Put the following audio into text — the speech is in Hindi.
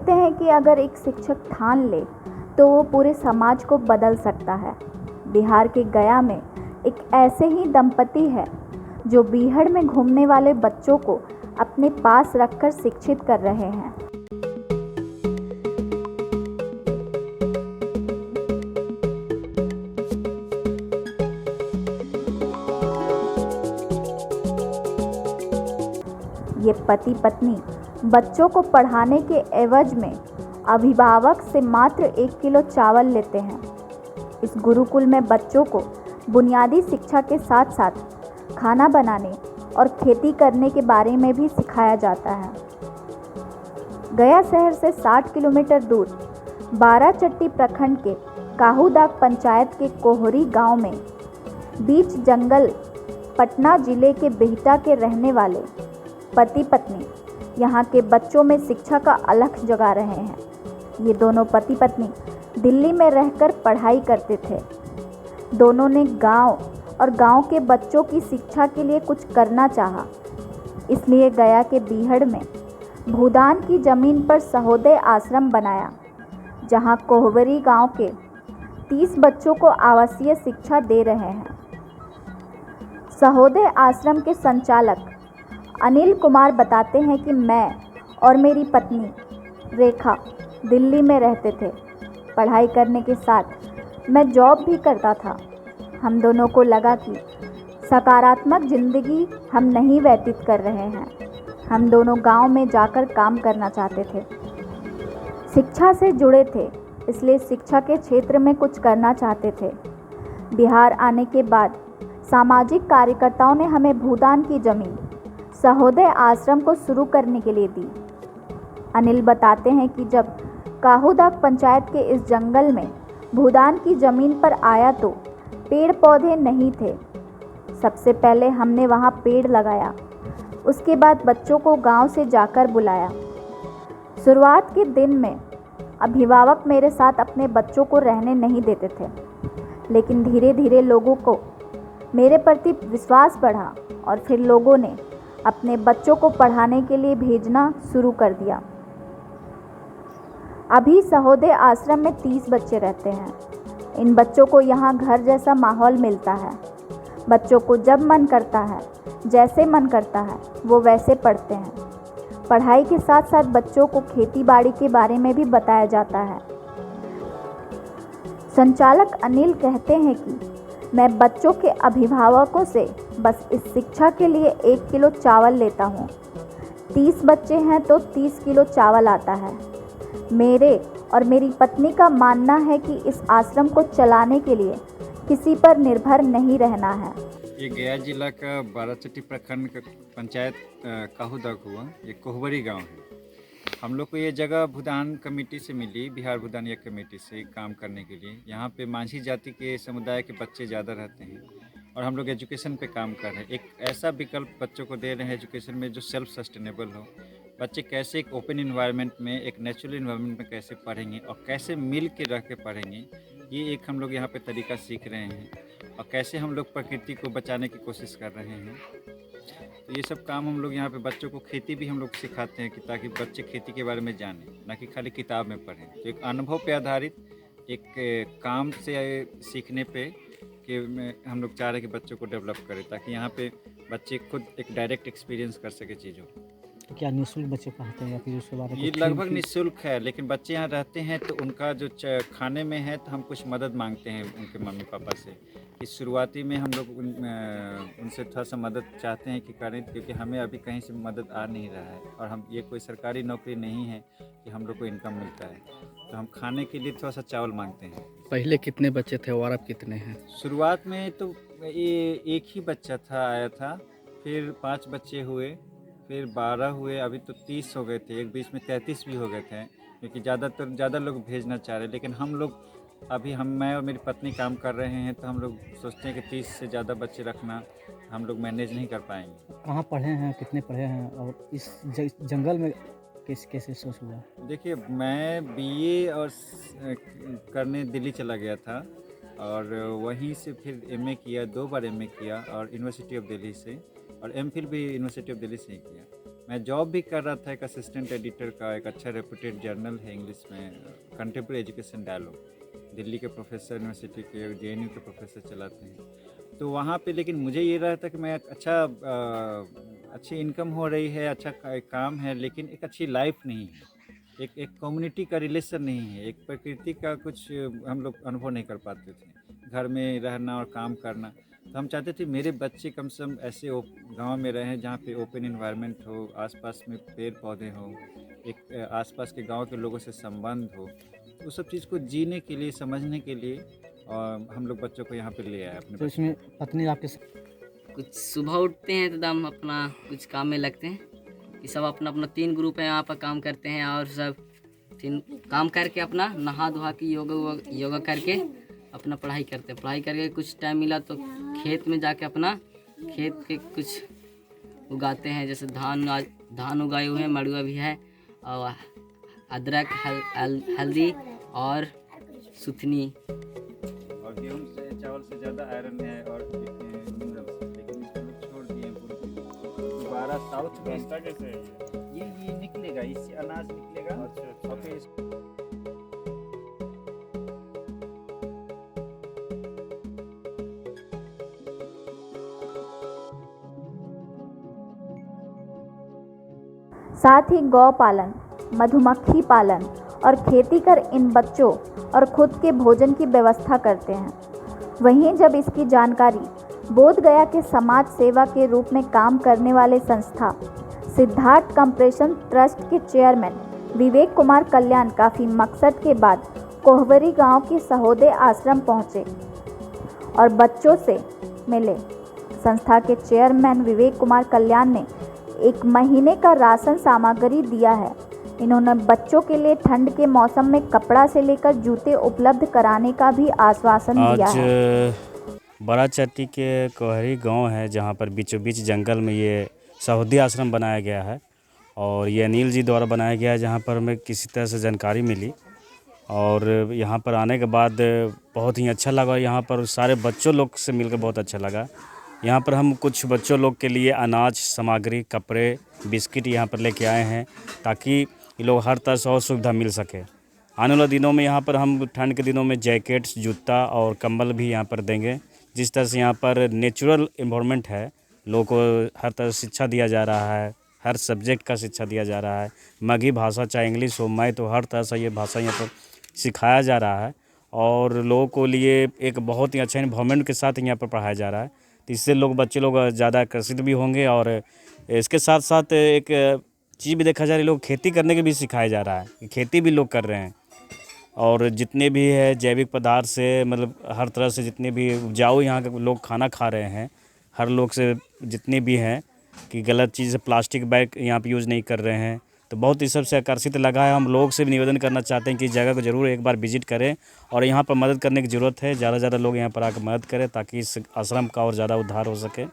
कहते हैं कि अगर एक शिक्षक ठान ले तो वो पूरे समाज को बदल सकता है। बिहार के गया में एक ऐसे ही दंपति है जो बीहड़ में घूमने वाले बच्चों को अपने पास रखकर शिक्षित कर रहे हैं। ये पति पत्नी बच्चों को पढ़ाने के एवज में अभिभावक से मात्र 1 किलो चावल लेते हैं। इस गुरुकुल में बच्चों को बुनियादी शिक्षा के साथ साथ खाना बनाने और खेती करने के बारे में भी सिखाया जाता है। गया शहर से 60 किलोमीटर दूर बाराचट्टी प्रखंड के काहूदाग पंचायत के कोहरी गांव में बीच जंगल पटना जिले के बिहटा के रहने वाले पति पत्नी यहाँ के बच्चों में शिक्षा का अलख जगा रहे हैं। ये दोनों पति पत्नी दिल्ली में रहकर पढ़ाई करते थे। दोनों ने गांव और गांव के बच्चों की शिक्षा के लिए कुछ करना चाहा, इसलिए गया के बीहड़ में भूदान की ज़मीन पर सहोदय आश्रम बनाया, जहां कोहबरी गांव के 30 बच्चों को आवासीय शिक्षा दे रहे हैं। सहोदय आश्रम के संचालक अनिल कुमार बताते हैं कि मैं और मेरी पत्नी रेखा दिल्ली में रहते थे। पढ़ाई करने के साथ मैं जॉब भी करता था। हम दोनों को लगा कि सकारात्मक ज़िंदगी हम नहीं व्यतीत कर रहे हैं। हम दोनों गांव में जाकर काम करना चाहते थे। शिक्षा से जुड़े थे, इसलिए शिक्षा के क्षेत्र में कुछ करना चाहते थे। बिहार आने के बाद सामाजिक कार्यकर्ताओं ने हमें भूदान की ज़मीन सहोदय आश्रम को शुरू करने के लिए दी। अनिल बताते हैं कि जब काहूदाग पंचायत के इस जंगल में भूदान की ज़मीन पर आया तो पेड़ पौधे नहीं थे। सबसे पहले हमने वहाँ पेड़ लगाया, उसके बाद बच्चों को गांव से जाकर बुलाया। शुरुआत के दिन में अभिभावक मेरे साथ अपने बच्चों को रहने नहीं देते थे, लेकिन धीरे धीरे लोगों को मेरे प्रति विश्वास बढ़ा और फिर लोगों ने अपने बच्चों को पढ़ाने के लिए भेजना शुरू कर दिया। अभी सहोदय आश्रम में 30 बच्चे रहते हैं। इन बच्चों को यहाँ घर जैसा माहौल मिलता है। बच्चों को जब मन करता है, जैसे मन करता है, वो वैसे पढ़ते हैं। पढ़ाई के साथ साथ बच्चों को खेती बाड़ी के बारे में भी बताया जाता है। संचालक अनिल कहते हैं कि मैं बच्चों के अभिभावकों से बस इस शिक्षा के लिए 1 किलो चावल लेता हूँ। 30 बच्चे हैं तो 30 किलो चावल आता है। मेरे और मेरी पत्नी का मानना है कि इस आश्रम को चलाने के लिए किसी पर निर्भर नहीं रहना है। ये गया जिला का बाराचट्टी प्रखंड का पंचायत काहूदाग हुआ। ये कोहबरी गांव है। हम लोग को ये जगह भूदान कमेटी से मिली, बिहार भूदान एक कमेटी से काम करने के लिए। यहाँ पे माझी जाति के समुदाय के बच्चे ज़्यादा रहते हैं और हम लोग एजुकेशन पे काम कर रहे हैं। एक ऐसा विकल्प बच्चों को दे रहे हैं एजुकेशन में जो सेल्फ सस्टेनेबल हो। बच्चे कैसे एक ओपन इन्वायरमेंट में, एक नेचुरल इन्वायरमेंट में कैसे पढ़ेंगे और कैसे मिल के रह के पढ़ेंगे, ये एक हम लोग यहाँ पे तरीका सीख रहे हैं। और कैसे हम लोग प्रकृति को बचाने की कोशिश कर रहे हैं। तो ये सब काम हम लोग यहाँ पे बच्चों को खेती भी हम लोग सिखाते हैं कि ताकि बच्चे खेती के बारे में जानें, ना कि खाली किताब में पढ़ें। तो एक अनुभव पे आधारित एक काम से सीखने पे कि हम लोग चाह रहे हैं कि बच्चों को डेवलप करें, ताकि यहाँ पे बच्चे खुद एक डायरेक्ट एक्सपीरियंस कर सके चीज़ों। तो क्या निःशुल्क बच्चे पढ़ते हैं या फिर उसके बारे में? ये लगभग निःशुल्क है, लेकिन बच्चे यहाँ रहते हैं तो उनका जो खाने में है तो हम कुछ मदद मांगते हैं उनके मम्मी पापा से। इस शुरुआती में हम लोग उनसे थोड़ा सा मदद चाहते हैं कि करें, क्योंकि हमें अभी कहीं से मदद आ नहीं रहा है और हम ये कोई सरकारी नौकरी नहीं है कि हम लोग को इनकम मिलता है। तो हम खाने के लिए थोड़ा सा चावल मांगते हैं। पहले कितने बच्चे थे और अब कितने हैं? शुरुआत में तो ये एक ही बच्चा था आया था, फिर 5 बच्चे हुए, फिर 12 हुए, अभी तो 30 हो गए थे। एक बीच में 33 भी हो गए थे, क्योंकि ज़्यादा लोग भेजना चाह रहे हैं। लेकिन हम लोग अभी मैं और मेरी पत्नी काम कर रहे हैं, तो हम लोग सोचते हैं कि 30 से ज़्यादा बच्चे रखना हम लोग मैनेज नहीं कर पाएंगे। कहाँ पढ़े हैं, कितने पढ़े हैं और इस जंगल में कैसे सोच हुआ? देखिए, मैं बीए और करने दिल्ली चला गया था और वहीं से फिर एमए किया, 2 बार एमए किया और यूनिवर्सिटी ऑफ दिल्ली से, और एमफिल भी यूनिवर्सिटी ऑफ दिल्ली से ही किया। मैं जॉब भी कर रहा था एक असिस्टेंट एडिटर का, एक अच्छा रेपुटेड जर्नल है इंग्लिश में, कंटेम्प्रेरी एजुकेशन डायलॉग, दिल्ली के प्रोफेसर, यूनिवर्सिटी के JNU के प्रोफेसर चलाते हैं। तो वहाँ पे लेकिन मुझे ये रहा था कि मैं अच्छी इनकम हो रही है, अच्छा काम है, लेकिन एक अच्छी लाइफ नहीं है, एक कम्युनिटी का रिलेशन नहीं है, एक प्रकृति का कुछ हम लोग अनुभव नहीं कर पाते थे, घर में रहना और काम करना। तो हम चाहते थे मेरे बच्चे कम से कम ऐसे गांव में रहें जहाँ पे ओपन इन्वायरमेंट हो, आसपास में पेड़ पौधे हों, एक आसपास के गांव के लोगों से संबंध हो। तो सब चीज़ को जीने के लिए, समझने के लिए और हम लोग बच्चों को यहाँ पे ले आए अपने तो इसमें पत्नी आपके कुछ सुबह उठते हैं तो एकदम अपना कुछ काम में लगते हैं कि सब अपना अपना 3 ग्रुप है यहाँ पर काम करते हैं, और सब 3 काम करके अपना नहा धोहा के योगा करके अपना पढ़ाई करते हैं। पढ़ाई करके कुछ टाइम मिला तो खेत में जाके अपना खेत के कुछ उगाते हैं, जैसे धान उगाए हुए हैं, मड़ुआ भी है, और अदरक, हल्दी और सुथनी। और गेहूँ से, चावल से ज़्यादा आयरन है और मिनरल्स है, लेकिन इसको लोग छोड़ दिए पूरे। दोबारा साउथ में कैसे है ये निकलेगा, इससे अनाज निकलेगा। अच्छा। और फिर साथ ही गौ पालन, मधुमक्खी पालन और खेती कर इन बच्चों और खुद के भोजन की व्यवस्था करते हैं। वहीं जब इसकी जानकारी बोध गया के समाज सेवा के रूप में काम करने वाले संस्था सिद्धार्थ कंप्रेशन ट्रस्ट के चेयरमैन विवेक कुमार कल्याण काफ़ी मकसद के बाद कोहवरी गांव के सहोदय आश्रम पहुंचे और बच्चों से मिले। संस्था के चेयरमैन विवेक कुमार कल्याण ने 1 महीने का राशन सामग्री दिया है। इन्होंने बच्चों के लिए ठंड के मौसम में कपड़ा से लेकर जूते उपलब्ध कराने का भी आश्वासन दिया है। बाराचट्टी के कोहरी गांव है, जहां पर बीचों बीच जंगल में ये सहोदय आश्रम बनाया गया है, और ये अनिल जी द्वारा बनाया गया है, जहां पर हमें किसी तरह से जानकारी मिली और यहाँ पर आने के बाद बहुत ही अच्छा लगा। यहाँ पर सारे बच्चों लोग से मिलकर बहुत अच्छा लगा। यहाँ पर हम कुछ बच्चों लोग के लिए अनाज सामग्री, कपड़े, बिस्किट यहाँ पर लेके आए हैं, ताकि ये लोग हर तरह से और सुविधा मिल सके। आने वाले दिनों में यहाँ पर हम ठंड के दिनों में जैकेट्स, जूता और कंबल भी यहाँ पर देंगे। जिस तरह से यहाँ पर नेचुरल एनवायरनमेंट है, लोगों को हर तरह से शिक्षा दिया जा रहा है, हर सब्जेक्ट का शिक्षा दिया जा रहा है। मगही भाषा चाहे इंग्लिश हो, मैं तो हर तरह से ये भाषा यहाँ पर सिखाया जा रहा है, और लोगों को लिए एक बहुत ही अच्छा एनवायरनमेंट के साथ यहाँ पर पढ़ाया जा रहा है। तो इससे बच्चे लोग ज़्यादा आकर्षित भी होंगे, और इसके साथ साथ एक चीज़ भी देखा जा रहा है, लोग खेती करने के भी सिखाया जा रहा है, खेती भी लोग कर रहे हैं। और जितने भी है जैविक पदार्थ से, मतलब हर तरह से जितने भी उपजाऊ यहाँ के लोग खाना खा रहे हैं, हर लोग से जितने भी हैं कि गलत चीज़, प्लास्टिक बैग यहाँ पे यूज़ नहीं कर रहे हैं। तो बहुत इस सबसे आकर्षित लगा है। हम लोग से भी निवेदन करना चाहते हैं कि इस जगह को ज़रूर एक बार विजिट करें, और यहाँ पर मदद करने की ज़रूरत है। ज़्यादा से ज़्यादा लोग यहाँ पर आकर मदद करें, ताकि इस आश्रम का और ज़्यादा उद्धार हो सके।